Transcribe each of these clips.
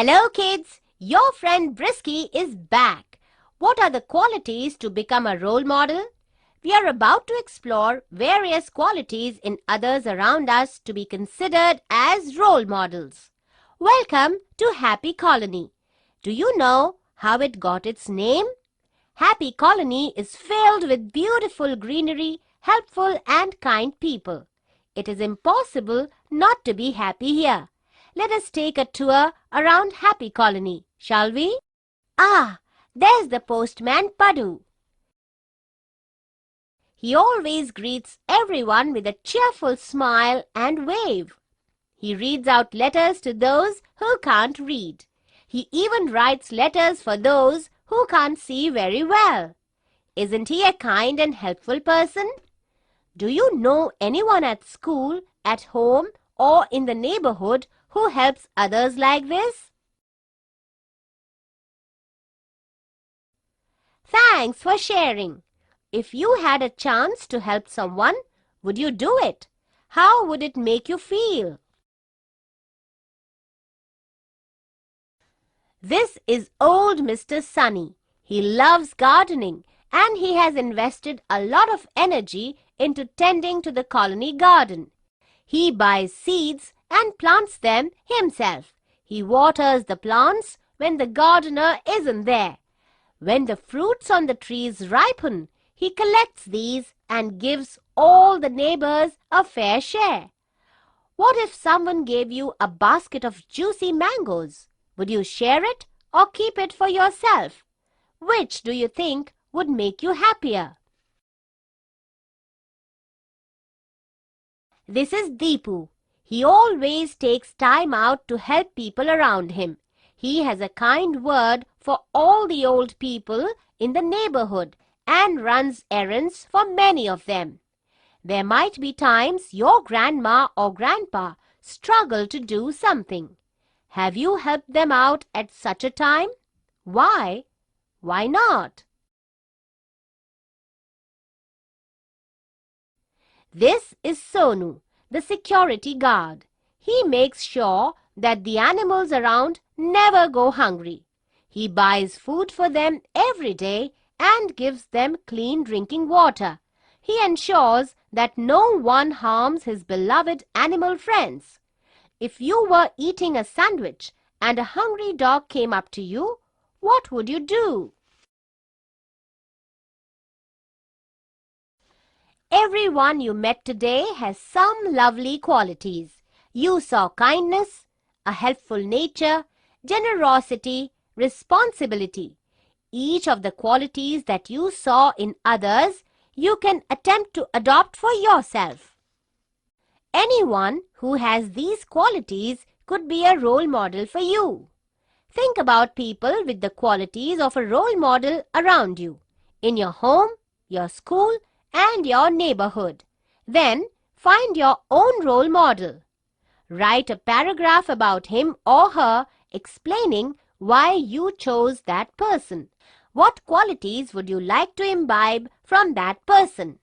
Hello kids, your friend Brisky is back. What are the qualities to become a role model? We are about to explore various qualities in others around us to be considered as role models. Welcome to Happy Colony. Do you know how it got its name? Happy Colony is filled with beautiful greenery, helpful and kind people. It is impossible not to be happy here. Let us take a tour around Happy Colony, shall we? Ah, there's the postman Padu. He always greets everyone with a cheerful smile and wave. He reads out letters to those who can't read. He even writes letters for those who can't see very well. Isn't he a kind and helpful person? Do you know anyone at school, at home, or in the neighborhood who helps others like this? Thanks for sharing. If you had a chance to help someone, would you do it? How would it make you feel? This is old Mr. Sunny. He loves gardening and he has invested a lot of energy into tending to the colony garden. He buys seeds and plants them himself. He waters the plants when the gardener isn't there. When the fruits on the trees ripen, he collects these and gives all the neighbors a fair share. What if someone gave you a basket of juicy mangoes? Would you share it or keep it for yourself? Which do you think would make you happier? This is Deepu. He always takes time out to help people around him. He has a kind word for all the old people in the neighborhood and runs errands for many of them. There might be times your grandma or grandpa struggle to do something. Have you helped them out at such a time? Why? Why not? This is Sonu, the security guard. He makes sure that the animals around never go hungry. He buys food for them every day and gives them clean drinking water. He ensures that no one harms his beloved animal friends. If you were eating a sandwich and a hungry dog came up to you, what would you do? Everyone you met today has some lovely qualities. You saw kindness, a helpful nature, generosity, responsibility. Each of the qualities that you saw in others, you can attempt to adopt for yourself. Anyone who has these qualities could be a role model for you. Think about people with the qualities of a role model around you, in your home, your school, and your neighborhood. Then find your own role model. Write a paragraph about him or her explaining why you chose that person. What qualities would you like to imbibe from that person?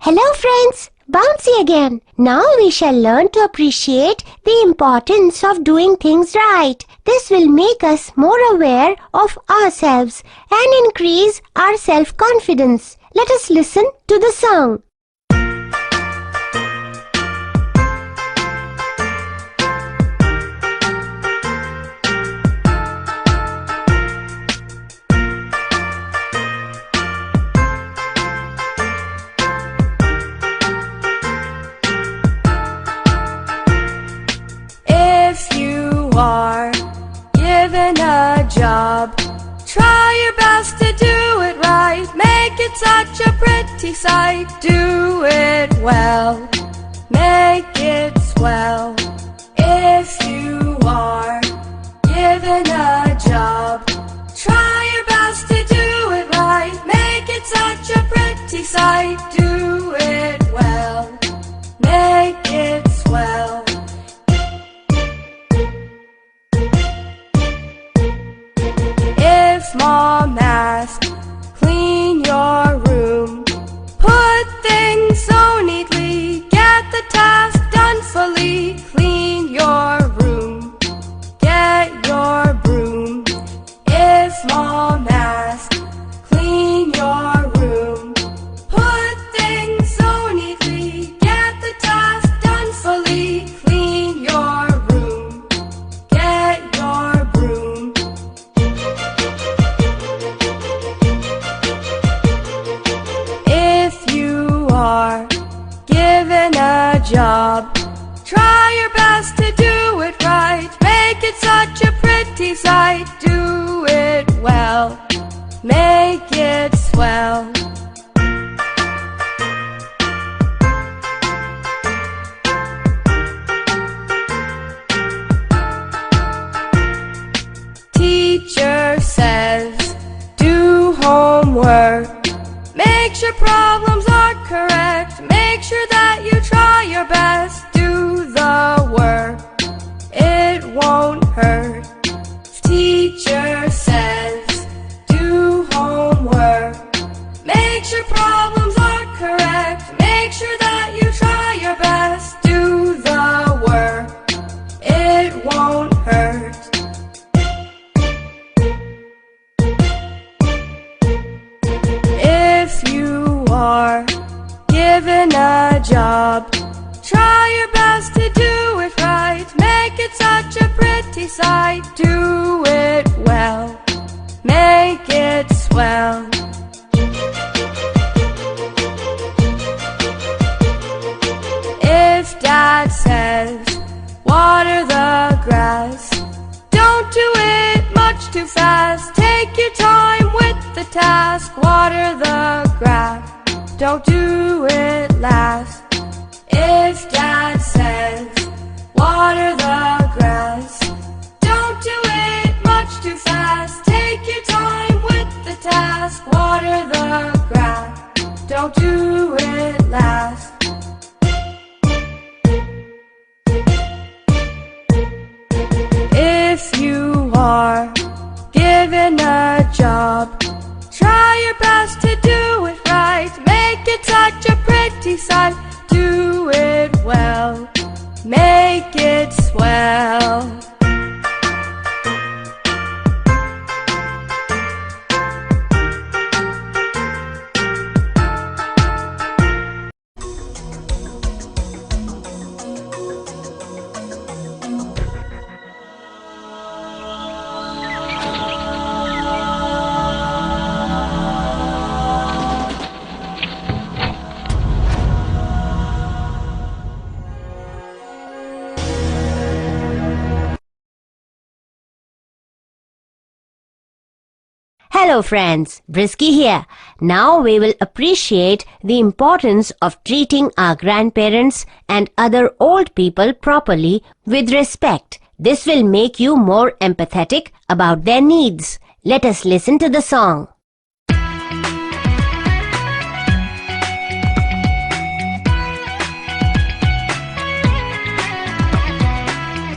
Hello friends, Bouncy again. Now we shall learn to appreciate the importance of doing things right. This will make us more aware of ourselves and increase our self-confidence. Let us listen to the song. Are given a job, try your best to do it right. Make it such a pretty sight. Do it well, make it swell. If you are given a job, try your best to do it right. Make it such a pretty sight. Do it well, make it swell. If Mom asks, clean your room, put things so neatly, get the task done fully. Clean your room, get your broom. If Mom asks, clean your room, put things so neatly, get the task done fully. Clean your room, get your broom. If you are given a job, try your best to do it right. Make it such a pretty sight. Do it well, make it swell. Teacher says, do homework. Make sure problems are correct. Make sure that you try your best. Do the work, it won't hurt. Teacher says, do homework. Make sure problems are correct. Make sure that you try your best. Do the work, it won't hurt. If you are given a job, try your best to do it right. Make it such a pretty sight. Do it well, make it swell. If Dad says, water the grass, don't do it much too fast. Take your time with the task. Water the grass, don't do it last. If Dad says, water the grass, don't do it much too fast. Take your time with the task. Water the grass, don't do it last. If you are given a job, try your best to do it right. Make it such a pretty sight. Do it well, make it swell. Hello friends, Brisky here. Now we will appreciate the importance of treating our grandparents and other old people properly with respect. This will make you more empathetic about their needs. Let us listen to the song.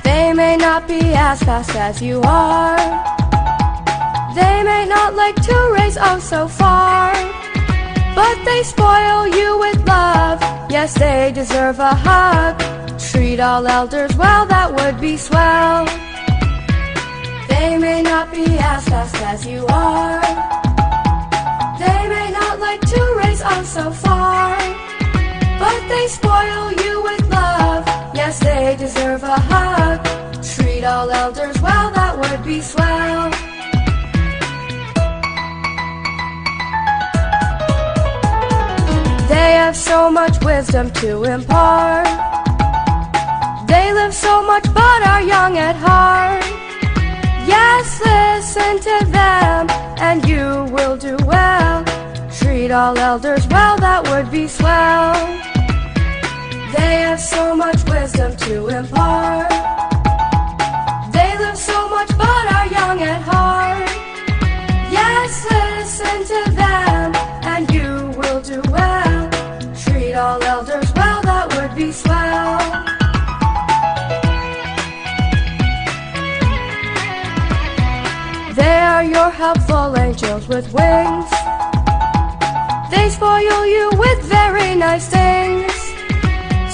They may not be as fast as you are. They may not like to race oh so far, but they spoil you with love. Yes, they deserve a hug. Treat all elders well, that would be swell. They may not be as fast as you are. They may not like to race oh so far, but they spoil you with love. Yes, they deserve a hug. Treat all elders well, that would be swell. They have so much wisdom to impart. They live so much but are young at heart. Yes, listen to them and you will do well. Treat all elders well, that would be swell. They have so much wisdom to impart. They live so much but are young at heart. Yes, listen to them and you will do well. are your helpful angels with wings. They spoil you with very nice things.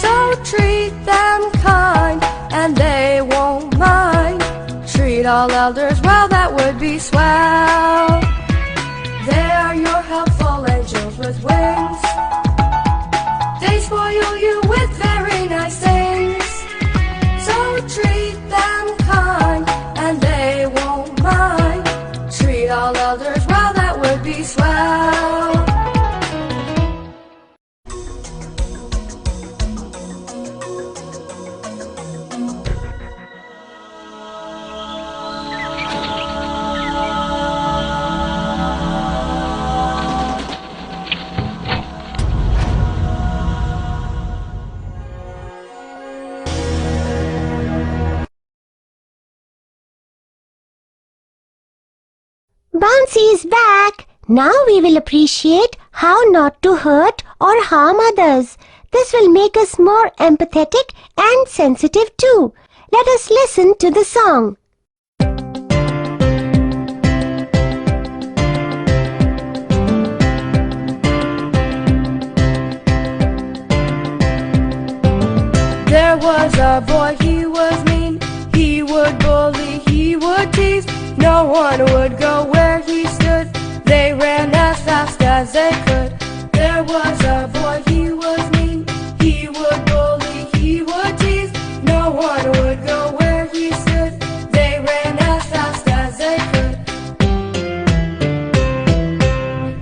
So treat them kind and they won't mind. Treat all elders well, that would be swell. They are your helpful angels with wings. They spoil you with very nice things. So treat them kind and they won't mind. Treat all elders well, that would be swell. Bouncy is back. Now we will appreciate how not to hurt or harm others. This will make us more empathetic and sensitive too. Let us listen to the song. There was a boy, he was mean. He would bully, he would tease. No one would go where he stood. They ran as fast as they could. There was a boy, he was mean. He would bully, he would tease. No one would go where he stood. They ran as fast as they could.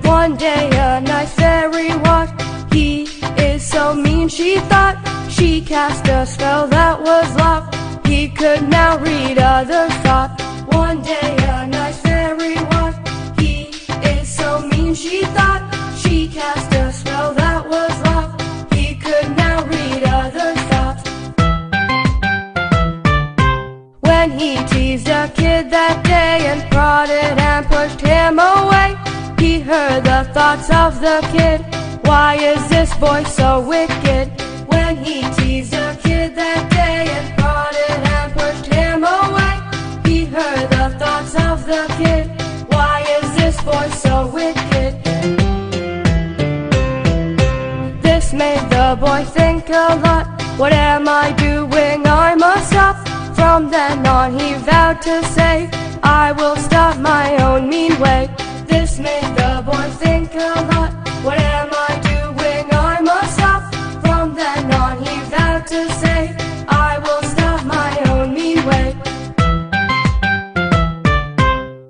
One day a nice fairy walked. He is so mean, she thought. She cast a spell that was locked. He could now read others' thoughts. One day a nice fairy walked. He is so mean, she thought. She cast a spell that was locked. He could now read others' thoughts. When he teased a kid that day and prodded and pushed him away, he heard the thoughts of the kid. Why is this boy so wicked? When he teased a kid that day and prodded and pushed him away, he heard the thoughts of the kid. Why is this boy so wicked? This made the boy think a lot. What am I doing? I must stop. From then on he vowed to say, I will stop my own mean way. This made the boy think a lot. What am I doing? I must stop. From then on he vowed to say, I will stop my own mean way.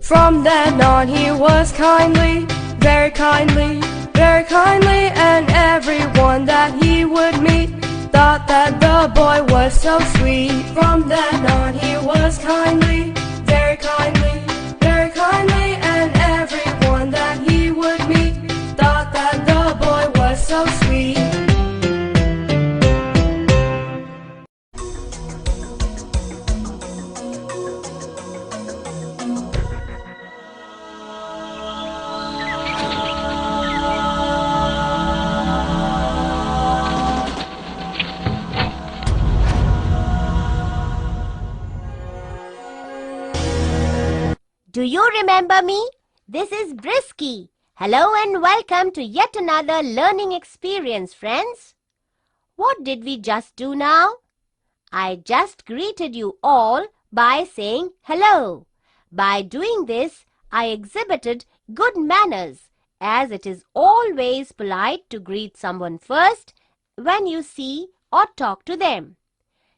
From then on he was kindly, very kindly, very kindly, and everyone that he would meet thought that the boy was so sweet. From then on he was kindly, very kindly, very kindly, and everyone that he would meet thought that the boy was so sweet. Do you remember me? This is Brisky. Hello and welcome to yet another learning experience, friends. What did we just do now? I just greeted you all by saying hello. By doing this, I exhibited good manners, as it is always polite to greet someone first when you see or talk to them.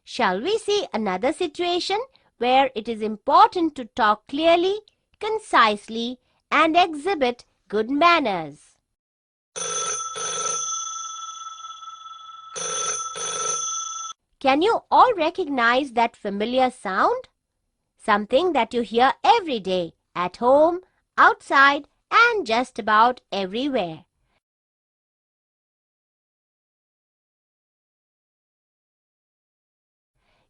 Shall we see another situation where it is important to talk clearly, concisely, and exhibit good manners? Can you all recognize that familiar sound? Something that you hear every day, at home, outside, and just about everywhere.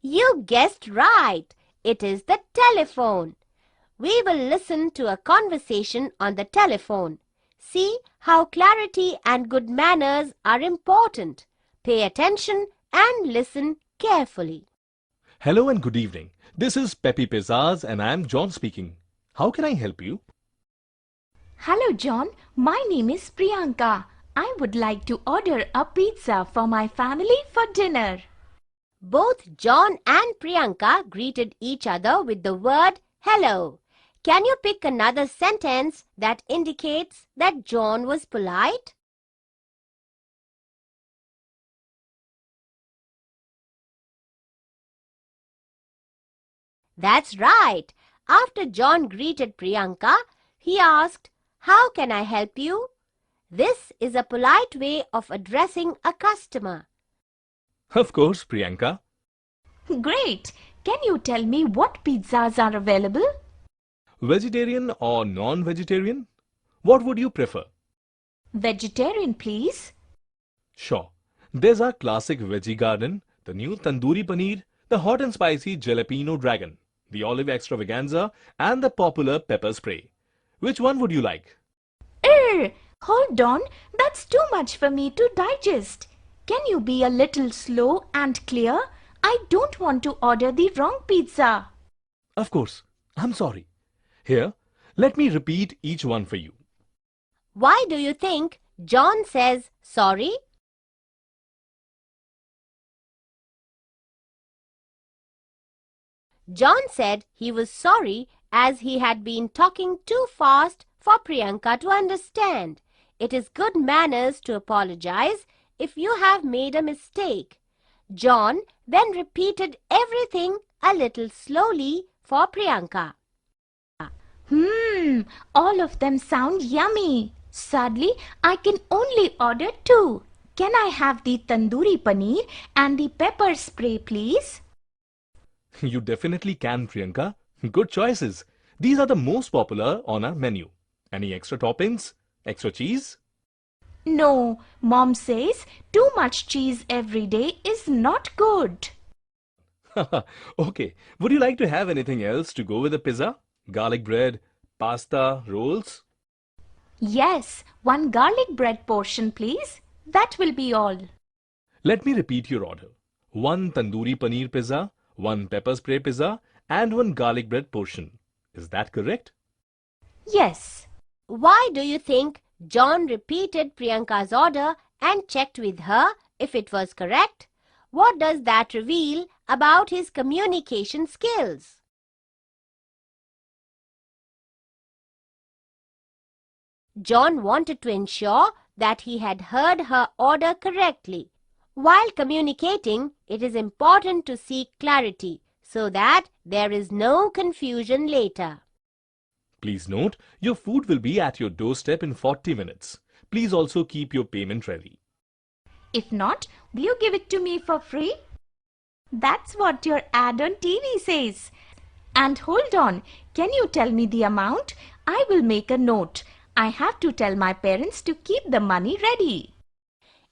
You guessed right. It is the telephone. We will listen to a conversation on the telephone. See how clarity and good manners are important. Pay attention and listen carefully. Hello and good evening. This is Pepe Pizzazz and I am John speaking. How can I help you? Hello, John. My name is Priyanka. I would like to order a pizza for my family for dinner. Both John and Priyanka greeted each other with the word hello. Can you pick another sentence that indicates that John was polite? That's right. After John greeted Priyanka, he asked, "How can I help you?" This is a polite way of addressing a customer. Of course, Priyanka. Great! Can you tell me what pizzas are available? Vegetarian or non-vegetarian? What would you prefer? Vegetarian, please. Sure. There's our classic veggie garden, the new tandoori paneer, the hot and spicy jalapeno dragon, the olive extravaganza, and the popular pepper spray. Which one would you like? Hold on. That's too much for me to digest. Can you be a little slow and clear? I don't want to order the wrong pizza. Of course. I'm sorry. Here, let me repeat each one for you. Why do you think John says sorry? John said he was sorry as he had been talking too fast for Priyanka to understand. It is good manners to apologize if you have made a mistake. John then repeated everything a little slowly for Priyanka. All of them sound yummy. Sadly, I can only order 2. Can I have the tandoori paneer and the pepper spray, please? You definitely can, Priyanka. Good choices. These are the most popular on our menu. Any extra toppings? Extra cheese? No, Mom says too much cheese every day is not good. Okay. Would you like to have anything else to go with the pizza? Garlic bread, pasta, rolls? Yes, 1 garlic bread portion, please. That will be all. Let me repeat your order. 1 tandoori paneer pizza, 1 pepper spray pizza, and 1 garlic bread portion. Is that correct? Yes. Why do you think John repeated Priyanka's order and checked with her if it was correct? What does that reveal about his communication skills? John wanted to ensure that he had heard her order correctly. While communicating, it is important to seek clarity so that there is no confusion later. Please note, your food will be at your doorstep in 40 minutes. Please also keep your payment ready. If not, will you give it to me for free? That's what your ad on TV says. And hold on, can you tell me the amount? I will make a note. I have to tell my parents to keep the money ready.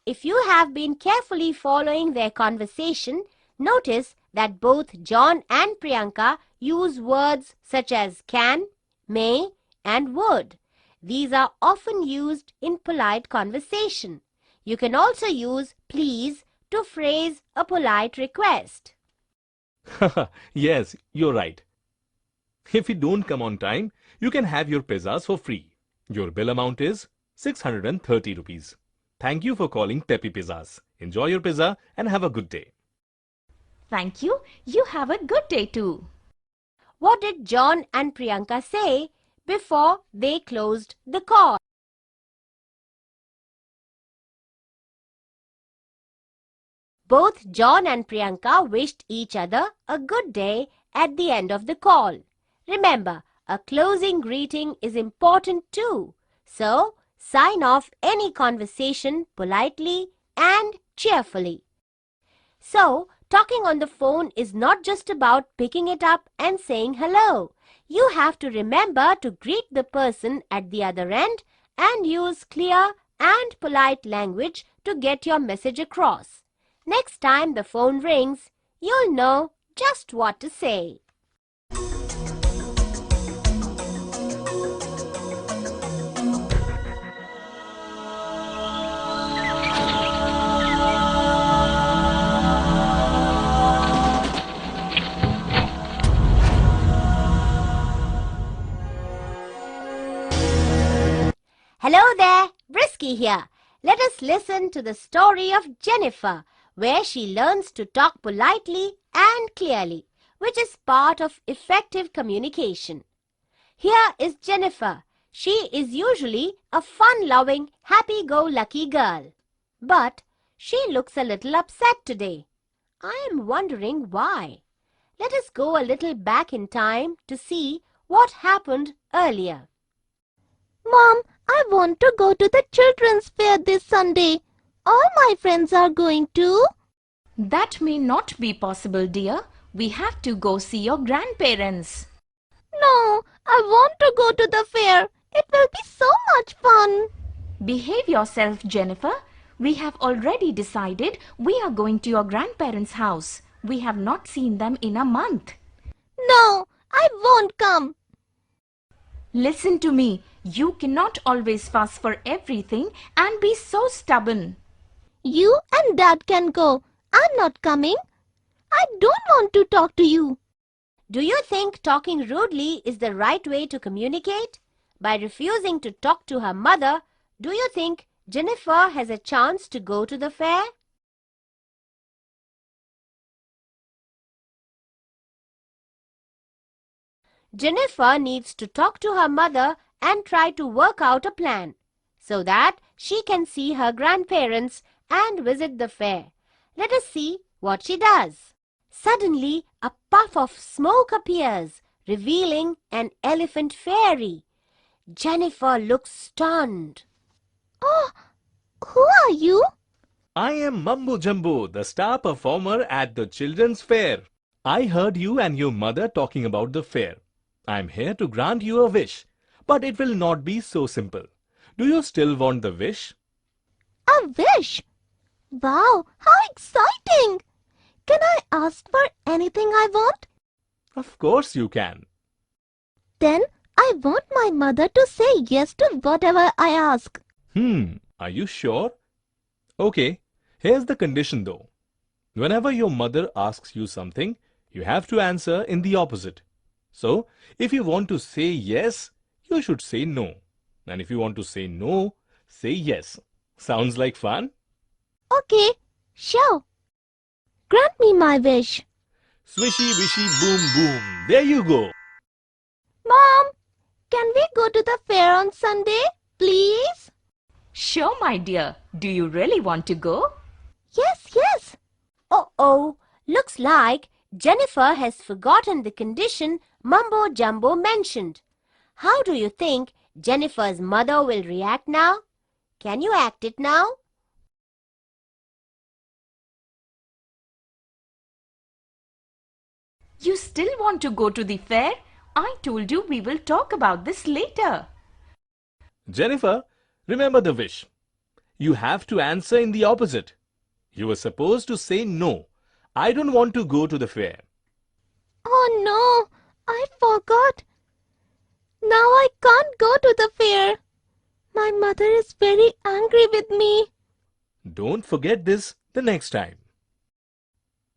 If you have been carefully following their conversation, notice that both John and Priyanka use words such as can, may, and would. These are often used in polite conversation. You can also use please to phrase a polite request. Yes, you're right. If you don't come on time, you can have your pizzas for free. Your bill amount is 630 rupees. Thank you for calling Peppy Pizzas. Enjoy your pizza and have a good day. Thank you. You have a good day too. What did John and Priyanka say before they closed the call? Both John and Priyanka wished each other a good day at the end of the call. Remember, a closing greeting is important too. So, sign off any conversation politely and cheerfully. So, talking on the phone is not just about picking it up and saying hello. You have to remember to greet the person at the other end and use clear and polite language to get your message across. Next time the phone rings, you'll know just what to say. Hello there, Brisky here. Let us listen to the story of Jennifer, where she learns to talk politely and clearly, which is part of effective communication. Here is Jennifer. She is usually a fun-loving, happy-go-lucky girl. But she looks a little upset today. I am wondering why. Let us go a little back in time to see what happened earlier. Mom, I want to go to the children's fair this Sunday. All my friends are going too. That may not be possible, dear. We have to go see your grandparents. No, I want to go to the fair. It will be so much fun. Behave yourself, Jennifer. We have already decided we are going to your grandparents' house. We have not seen them in a month. No, I won't come. Listen to me. You cannot always fuss for everything and be so stubborn. You and Dad can go. I'm not coming. I don't want to talk to you. Do you think talking rudely is the right way to communicate? By refusing to talk to her mother, do you think Jennifer has a chance to go to the fair? Jennifer needs to talk to her mother and try to work out a plan so that she can see her grandparents and visit the fair. Let us see what she does. Suddenly, a puff of smoke appears, revealing an elephant fairy. Jennifer looks stunned. Oh, who are you? I am Mumbo Jumbo, the star performer at the children's fair. I heard you and your mother talking about the fair. I am here to grant you a wish, but it will not be so simple. Do you still want the wish? A wish? Wow, how exciting! Can I ask for anything I want? Of course you can. Then I want my mother to say yes to whatever I ask. Are you sure? Okay, here's the condition though. Whenever your mother asks you something, you have to answer in the opposite. So, if you want to say yes, you should say no. And if you want to say no, say yes. Sounds like fun? Okay, sure. Grant me my wish. Swishy, wishy, boom, boom. There you go. Mom, can we go to the fair on Sunday, please? Sure, my dear. Do you really want to go? Yes. Oh, looks like Jennifer has forgotten the condition Mumbo Jumbo mentioned. How do you think Jennifer's mother will react now? Can you act it now? You still want to go to the fair? I told you we will talk about this later. Jennifer, remember the wish. You have to answer in the opposite. You were supposed to say no. I don't want to go to the fair. Oh no, I forgot. Now I can't go to the fair. My mother is very angry with me. Don't forget this the next time.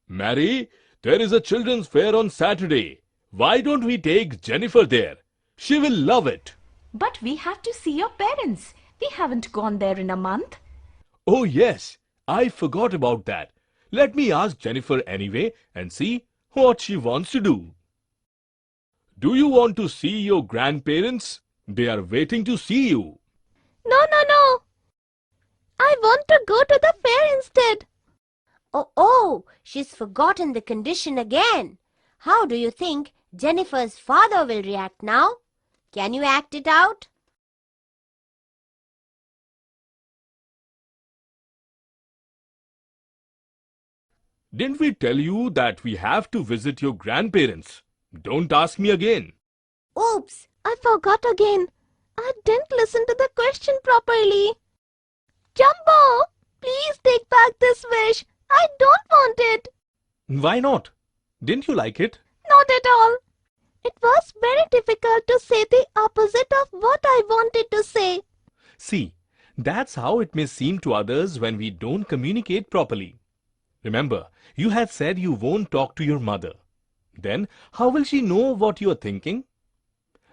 Mary, there is a children's fair on Saturday. Why don't we take Jennifer there? She will love it. But we have to see your parents. We haven't gone there in a month. Oh yes, I forgot about that. Let me ask Jennifer anyway and see what she wants to do. Do you want to see your grandparents? They are waiting to see you. No. I want to go to the fair instead. Oh, she's forgotten the condition again. How do you think Jennifer's father will react now? Can you act it out? Didn't we tell you that we have to visit your grandparents? Don't ask me again. Oops! I forgot again. I didn't listen to the question properly. Jumbo, please take back this wish. I don't want it. Why not? Didn't you like it? Not at all. It was very difficult to say the opposite of what I wanted to say. See, that's how it may seem to others when we don't communicate properly. Remember, you had said you won't talk to your mother. Then, how will she know what you are thinking?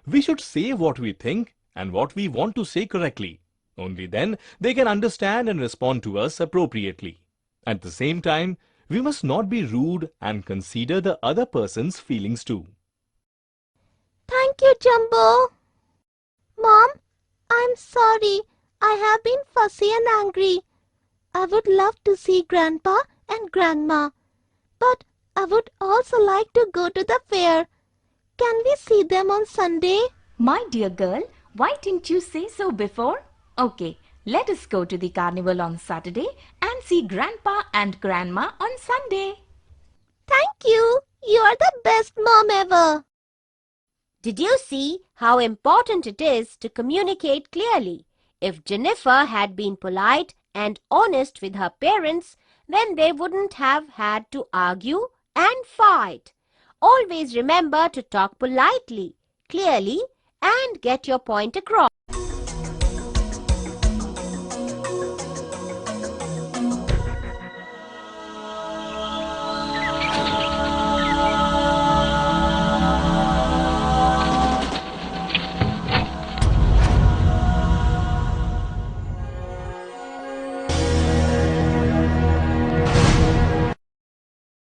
We should say what we think and what we want to say correctly. Only then they can understand and respond to us appropriately. At the same time, we must not be rude and consider the other person's feelings too. Thank you, Jumbo. Mom, I'm sorry. I have been fussy and angry. I would love to see Grandpa and Grandma, but I would also like to go to the fair. Can we see them on Sunday? My dear girl, why didn't you say so before? Okay, let us go to the carnival on Saturday and see Grandpa and Grandma on Sunday. Thank you. You are the best mom ever. Did you see how important it is to communicate clearly? If Jennifer had been polite and honest with her parents, then they wouldn't have had to argue and fight. Always remember to talk politely, clearly, and get your point across.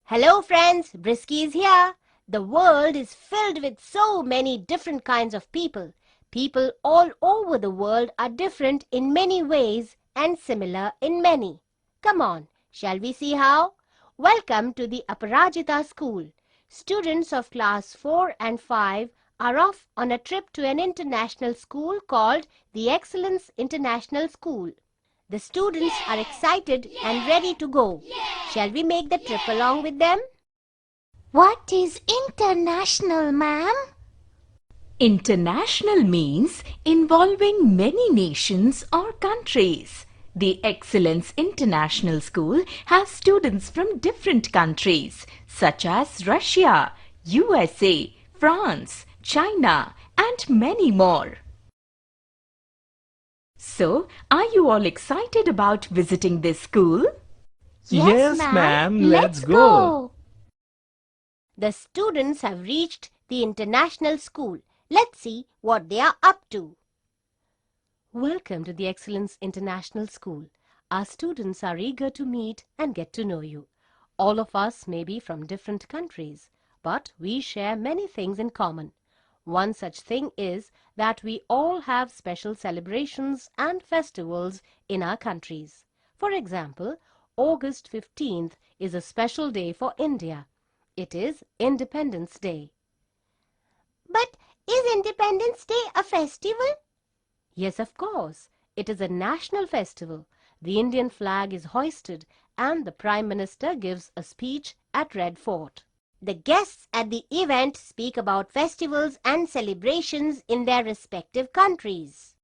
Hello friends, Brisky is here. The world is filled with so many different kinds of people. People all over the world are different in many ways and similar in many. Come on, shall we see how? Welcome to the Aparajita School. Students of class 4 and 5 are off on a trip to an international school called the Excellence International School. The students are excited and ready to go. Shall we make the trip along with them? What is international, ma'am? International means involving many nations or countries. The Excellence International School has students from different countries such as Russia, USA, France, China, and many more. So, are you all excited about visiting this school? Yes, ma'am. Let's go. The students have reached the international school. Let's see what they are up to. Welcome to the Excellence International School. Our students are eager to meet and get to know you. All of us may be from different countries, but we share many things in common. One such thing is that we all have special celebrations and festivals in our countries. For example, August 15th is a special day for India. It is Independence Day. But is Independence Day a festival? Yes, of course. It is a national festival. The Indian flag is hoisted and the Prime Minister gives a speech at Red Fort. The guests at the event speak about festivals and celebrations in their respective countries.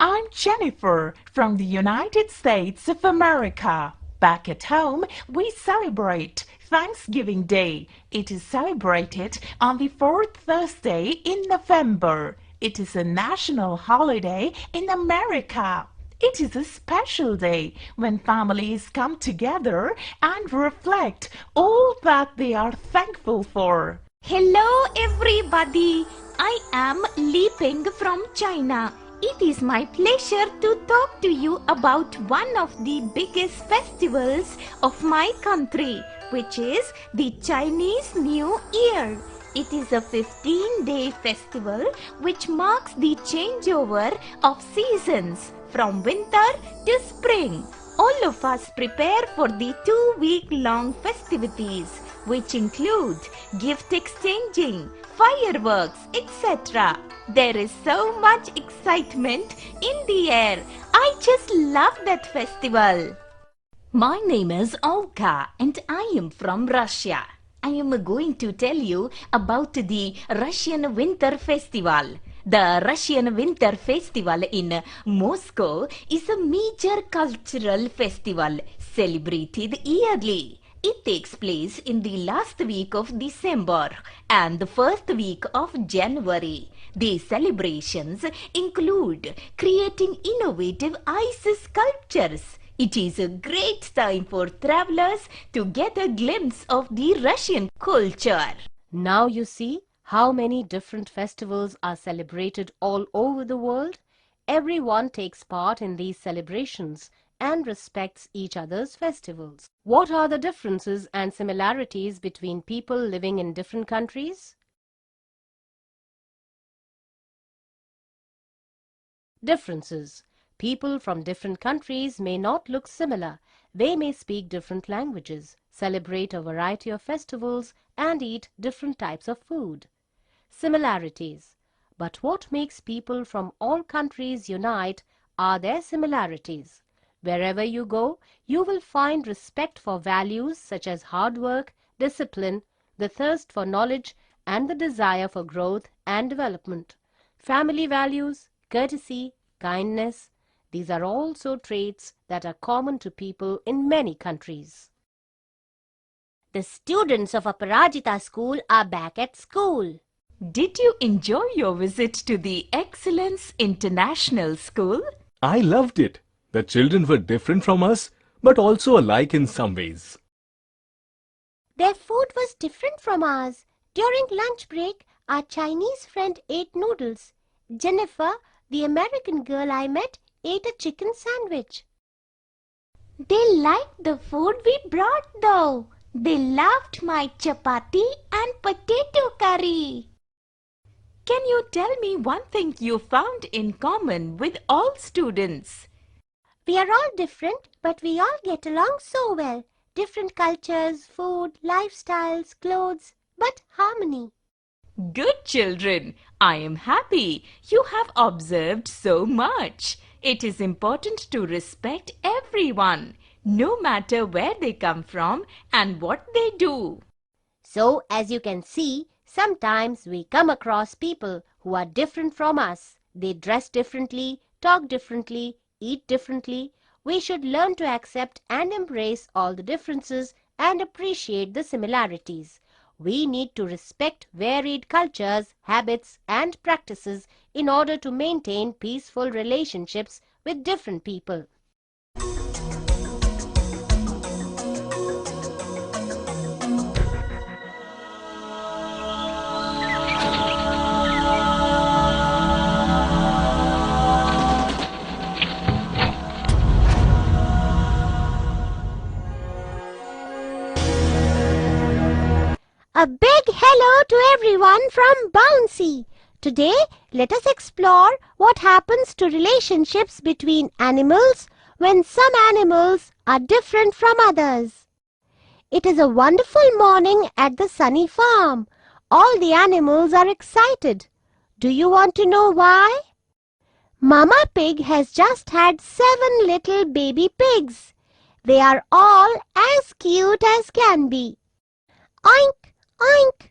I'm Jennifer from the United States of America. Back at home, we celebrate Thanksgiving Day. It is celebrated on the fourth Thursday in November. It is a national holiday in America. It is a special day when families come together and reflect all that they are thankful for. Hello everybody, I am Li Peng from China. It is my pleasure to talk to you about one of the biggest festivals of my country, which is the Chinese New Year. It is a 15-day festival which marks the changeover of seasons from winter to spring. All of us prepare for the 2-week-long festivities, which include gift exchanging, fireworks, etc. There is so much excitement in the air. I just love that festival. My name is Olga and I am from Russia. I am going to tell you about the Russian Winter Festival. The Russian Winter Festival in Moscow is a major cultural festival celebrated yearly. It takes place in the last week of December and the first week of January. The celebrations include creating innovative ice sculptures. It is a great time for travelers to get a glimpse of the Russian culture. Now you see how many different festivals are celebrated all over the world. everyone takes part in these celebrations and respects each other's festivals. What are the differences and similarities between people living in different countries? Differences. People from different countries may not look similar. They may speak different languages, celebrate a variety of festivals, and eat different types of food. Similarities. But what makes people from all countries unite are their similarities. Wherever you go, you will find respect for values such as hard work, discipline, the thirst for knowledge, and the desire for growth and development. Family values, courtesy, kindness, these are also traits that are common to people in many countries. The students of Aparajita school are back at school. Did you enjoy your visit to the Excellence International School? I loved it. The children were different from us, but also alike in some ways. Their food was different from ours. During lunch break, our Chinese friend ate noodles. Jennifer, the American girl I met, ate a chicken sandwich. They liked the food we brought though. They loved my chapati and potato curry. Can you tell me one thing you found in common with all students? We are all different, but we all get along so well. Different cultures, food, lifestyles, clothes, but harmony. Good children, I am happy you have observed so much. It is important to respect everyone, no matter where they come from and what they do. So, as you can see, sometimes we come across people who are different from us. They dress differently, talk differently, eat differently. We should learn to accept and embrace all the differences and appreciate the similarities. We need to respect varied cultures, habits, and practices in order to maintain peaceful relationships with different people. A big hello to everyone from Bouncy. Today, let us explore what happens to relationships between animals when some animals are different from others. It is a wonderful morning at the sunny farm. All the animals are excited. Do you want to know why? Mama Pig has just had 7 little baby pigs. They are all as cute as can be. Oink! Oink!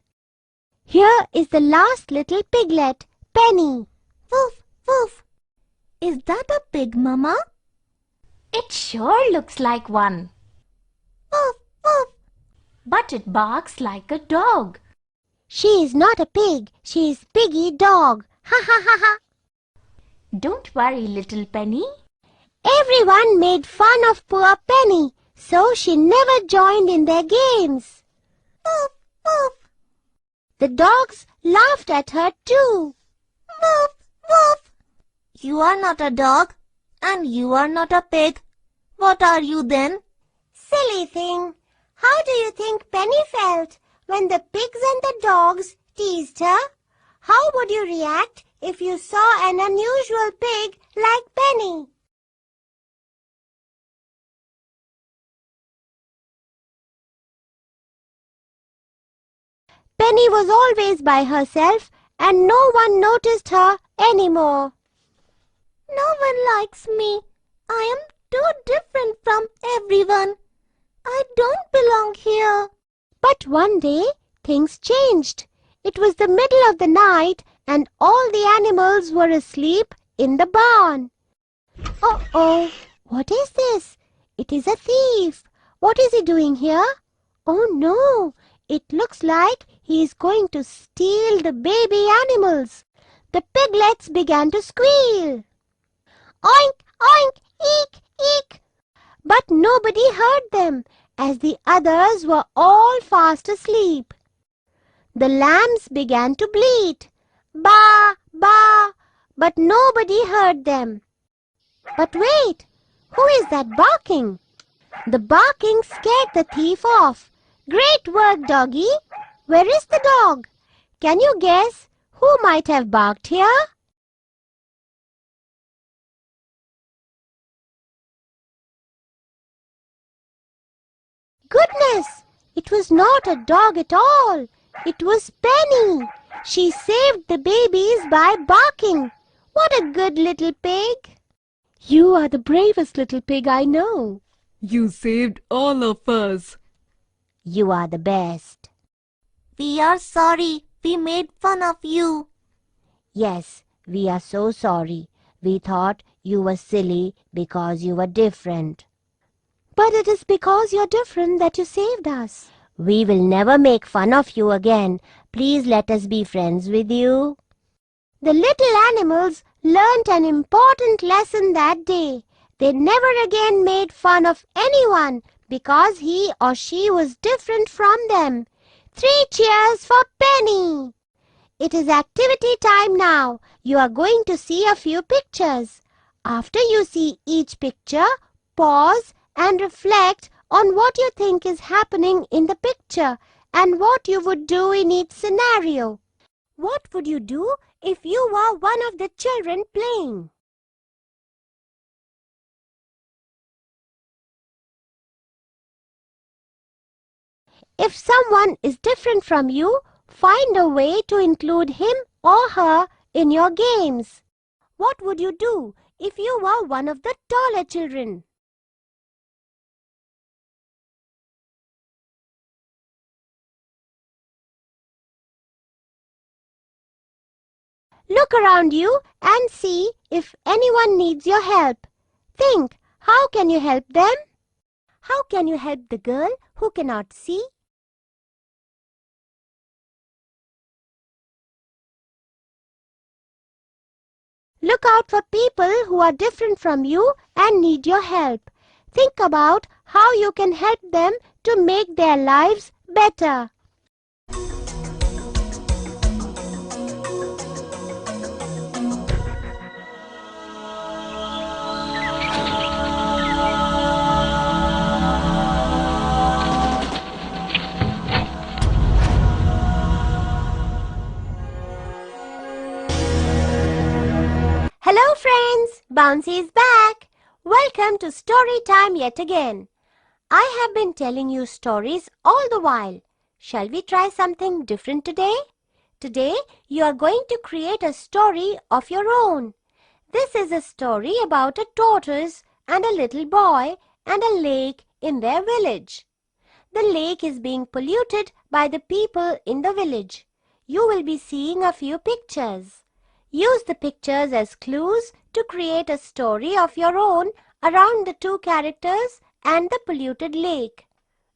Here is the last little piglet, Penny. Woof, woof. Is that a pig, Mama? It sure looks like one. Woof, woof. But it barks like a dog. She is not a pig. She is Piggy Dog. Ha ha ha ha. Don't worry, little Penny. Everyone made fun of poor Penny, so she never joined in their games. Woof, woof. The dogs laughed at her too. Woof, woof. You are not a dog, and you are not a pig. What are you then? Silly thing. How do you think Penny felt when the pigs and the dogs teased her? How would you react if you saw an unusual pig like Penny? Penny was always by herself and no one noticed her anymore. No one likes me. I am too different from everyone. I don't belong here. But one day things changed. It was the middle of the night and all the animals were asleep in the barn. Uh-oh, what is this? It is a thief. What is he doing here? Oh no, it looks like he is going to steal the baby animals. The piglets began to squeal. Oink, oink, eek, eek. But nobody heard them, as the others were all fast asleep. The lambs began to bleat. Ba, ba, but nobody heard them. But wait, who is that barking? The barking scared the thief off. Great work, doggy! Where is the dog? Can you guess who might have barked here? Goodness! It was not a dog at all. It was Penny. She saved the babies by barking. What a good little pig! You are the bravest little pig I know. You saved all of us. You are the best. We are sorry we made fun of you. Yes, we are so sorry. We thought you were silly because you were different. But it is because you're different that you saved us. We will never make fun of you again. Please let us be friends with you. The little animals learnt an important lesson that day. They never again made fun of anyone because he or she was different from them. 3 cheers for Penny! It is activity time now. You are going to see a few pictures. After you see each picture, pause and reflect on what you think is happening in the picture and what you would do in each scenario. What would you do if you were one of the children playing? If someone is different from you, find a way to include him or her in your games. What would you do if you were one of the taller children? Look around you and see if anyone needs your help. Think, how can you help them? How can you help the girl who cannot see? Look out for people who are different from you and need your help. Think about how you can help them to make their lives better. Hello friends, Bouncy is back. Welcome to story time yet again. I have been telling you stories all the while. Shall we try something different today? Today you are going to create a story of your own. This is a story about a tortoise and a little boy and a lake in their village. The lake is being polluted by the people in the village. You will be seeing a few pictures. Use the pictures as clues to create a story of your own around the 2 characters and the polluted lake.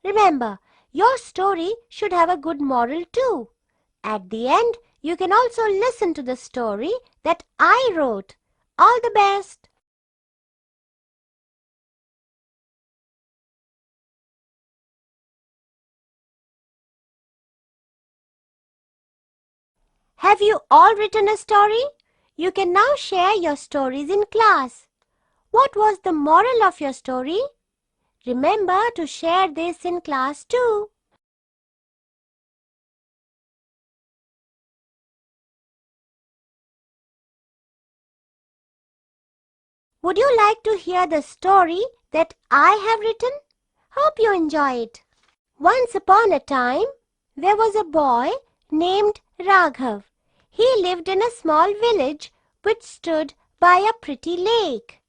Remember, your story should have a good moral too. At the end, you can also listen to the story that I wrote. All the best! Have you all written a story? You can now share your stories in class. What was the moral of your story? Remember to share this in class too. Would you like to hear the story that I have written? Hope you enjoy it. Once upon a time, there was a boy named Raghav. He lived in a small village which stood by a pretty lake.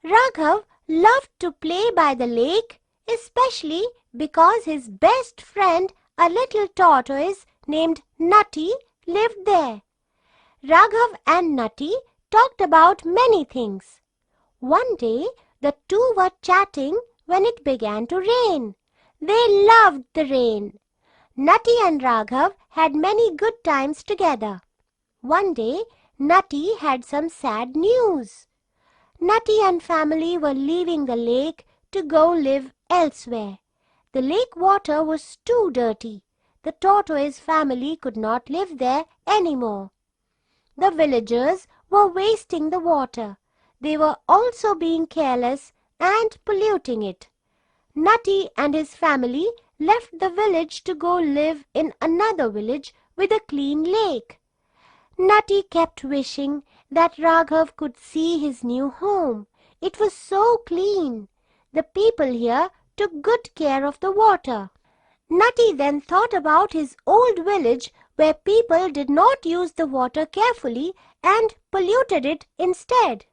Raghav loved to play by the lake, especially because his best friend, a little tortoise named Nutty, lived there. Raghav and Nutty talked about many things. One day, the two were chatting when it began to rain. They loved the rain. Nutty and Raghav had many good times together. One day, Nutty had some sad news. Nutty and family were leaving the lake to go live elsewhere. The lake water was too dirty. The tortoise family could not live there anymore. The villagers were wasting the water. They were also being careless and polluting it. Nutty and his family left the village to go live in another village with a clean lake. Nutty kept wishing that Raghav could see his new home. It was so clean. The people here took good care of the water. Nutty then thought about his old village where people did not use the water carefully and polluted it instead.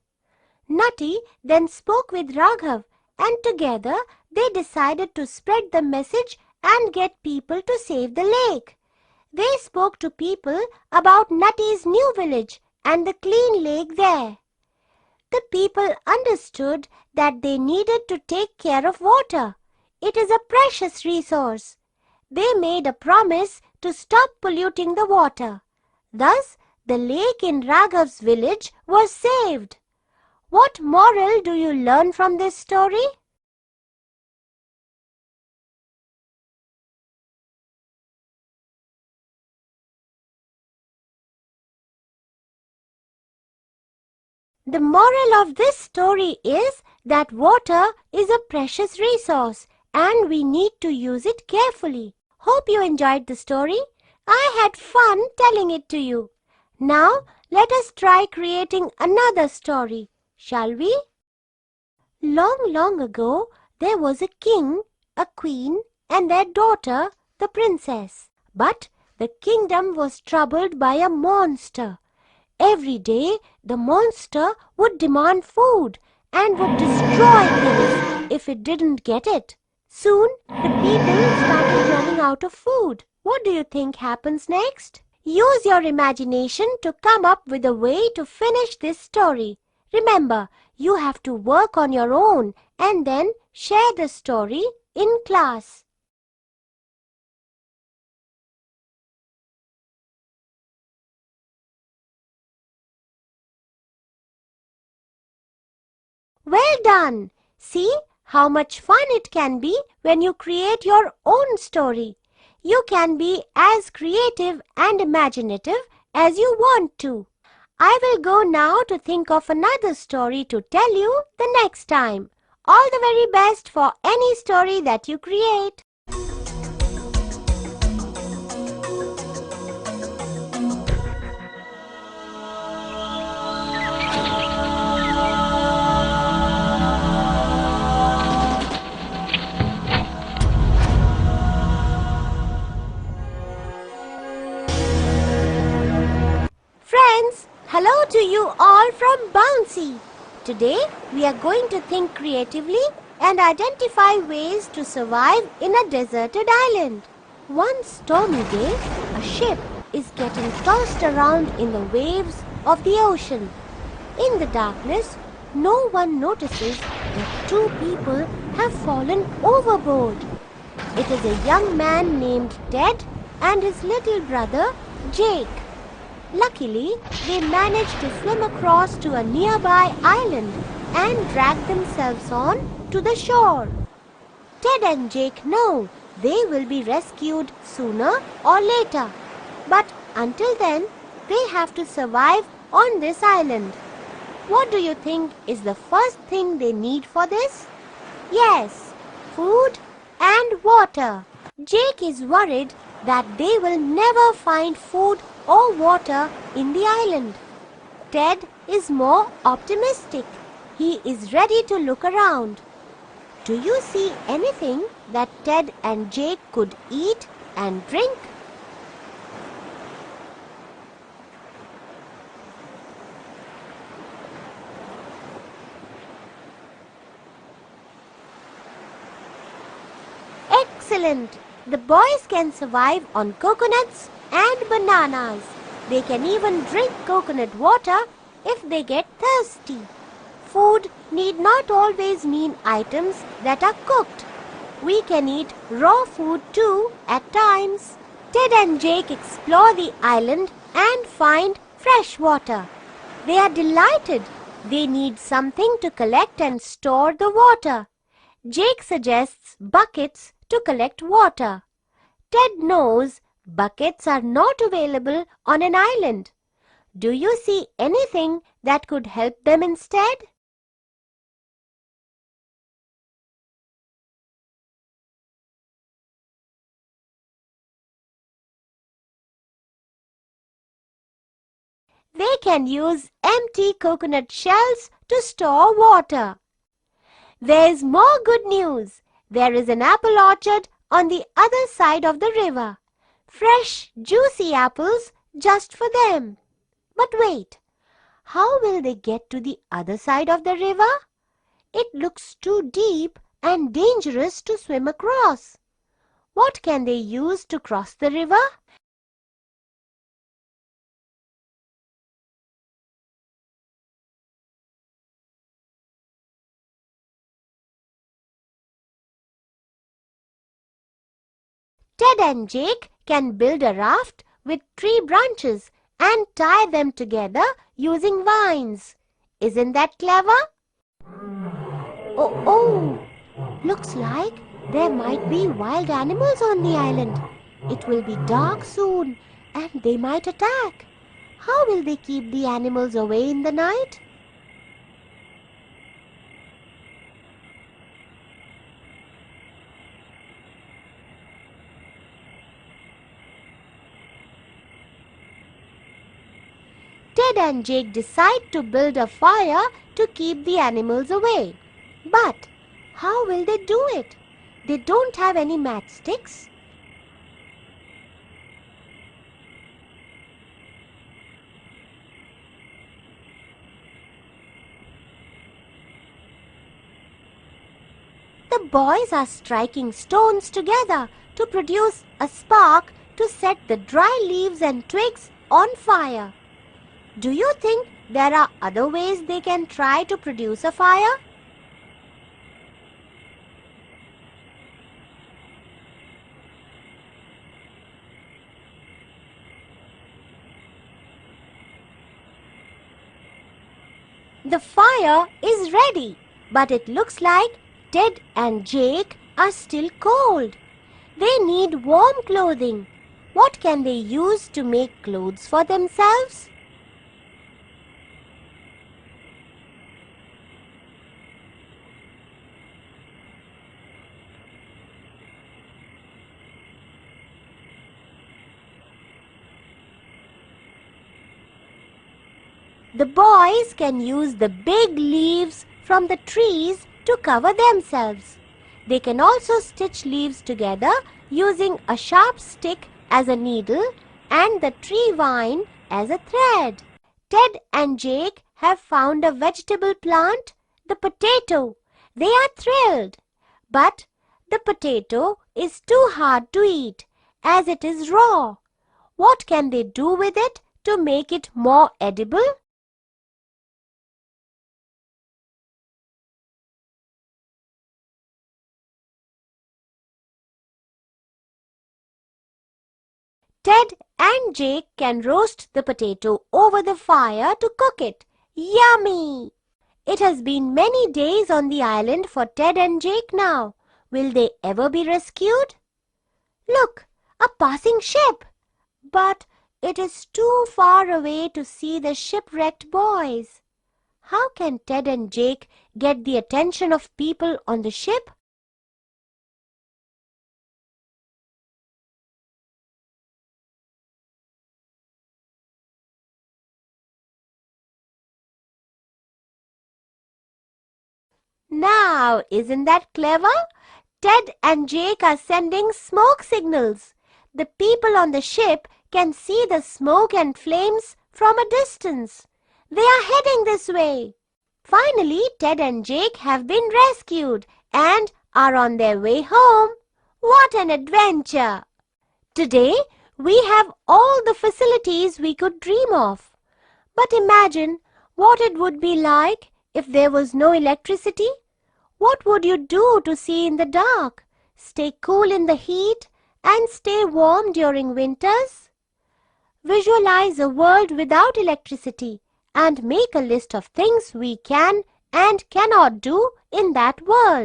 Nutty then spoke with Raghav, and together they decided to spread the message and get people to save the lake. They spoke to people about Nutty's new village and the clean lake there. The people understood that they needed to take care of water. It is a precious resource. They made a promise to stop polluting the water. Thus, the lake in Raghav's village was saved. What moral do you learn from this story? The moral of this story is that water is a precious resource and we need to use it carefully. Hope you enjoyed the story. I had fun telling it to you. Now, let us try creating another story, shall we? Long ago, there was a king, a queen, and their daughter, the princess. But the kingdom was troubled by a monster. Every day, the monster would demand food and would destroy things if it didn't get it. Soon, the people started running out of food. What do you think happens next? Use your imagination to come up with a way to finish this story. Remember, you have to work on your own and then share the story in class. Well done! See how much fun it can be when you create your own story. You can be as creative and imaginative as you want to. I will go now to think of another story to tell you the next time. All the very best for any story that you create. Friends, hello to you all from Bouncy. Today we are going to think creatively and identify ways to survive in a deserted island. One stormy day, a ship is getting tossed around in the waves of the ocean. In the darkness, no one notices that two people have fallen overboard. It is a young man named Ted and his little brother Jake. Luckily, they managed to swim across to a nearby island and drag themselves on to the shore. Ted and Jake know they will be rescued sooner or later. But until then, they have to survive on this island. What do you think is the first thing they need for this? Yes, food and water. Jake is worried that they will never find food or water in the island. Ted is more optimistic. He is ready to look around. Do you see anything that Ted and Jake could eat and drink? Excellent! The boys can survive on coconuts and bananas. They can even drink coconut water if they get thirsty. Food need not always mean items that are cooked. We can eat raw food too at times. Ted and Jake explore the island and find fresh water. They are delighted. They need something to collect and store the water. Jake suggests buckets to collect water. Ted knows buckets are not available on an island. Do you see anything that could help them instead? They can use empty coconut shells to store water. There is more good news. There is an apple orchard on the other side of the river. Fresh, juicy apples just for them. But wait, how will they get to the other side of the river? It looks too deep and dangerous to swim across. What can they use to cross the river? Ted and Jake can build a raft with tree branches and tie them together using vines. Isn't that clever? Oh, looks like there might be wild animals on the island. It will be dark soon and they might attack. How will they keep the animals away in the night? Ted and Jake decide to build a fire to keep the animals away. But how will they do it? They don't have any matchsticks. The boys are striking stones together to produce a spark to set the dry leaves and twigs on fire. Do you think there are other ways they can try to produce a fire? The fire is ready, but it looks like Ted and Jake are still cold. They need warm clothing. What can they use to make clothes for themselves? The boys can use the big leaves from the trees to cover themselves. They can also stitch leaves together using a sharp stick as a needle and the tree vine as a thread. Ted and Jake have found a vegetable plant, the potato. They are thrilled. But the potato is too hard to eat as it is raw. What can they do with it to make it more edible? Ted and Jake can roast the potato over the fire to cook it. Yummy! It has been many days on the island for Ted and Jake now. Will they ever be rescued? Look, a passing ship! But it is too far away to see the shipwrecked boys. How can Ted and Jake get the attention of people on the ship? Now, isn't that clever? Ted and Jake are sending smoke signals. The people on the ship can see the smoke and flames from a distance. They are heading this way. Finally, Ted and Jake have been rescued and are on their way home. What an adventure! Today, we have all the facilities we could dream of. But imagine what it would be like if there was no electricity. What would you do to see in the dark, stay cool in the heat, and stay warm during winters? Visualize a world without electricity and make a list of things we can and cannot do in that world.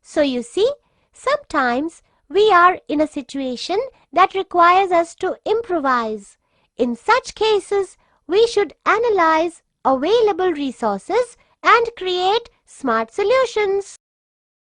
So you see, sometimes we are in a situation that requires us to improvise. In such cases, we should analyze available resources and create smart solutions.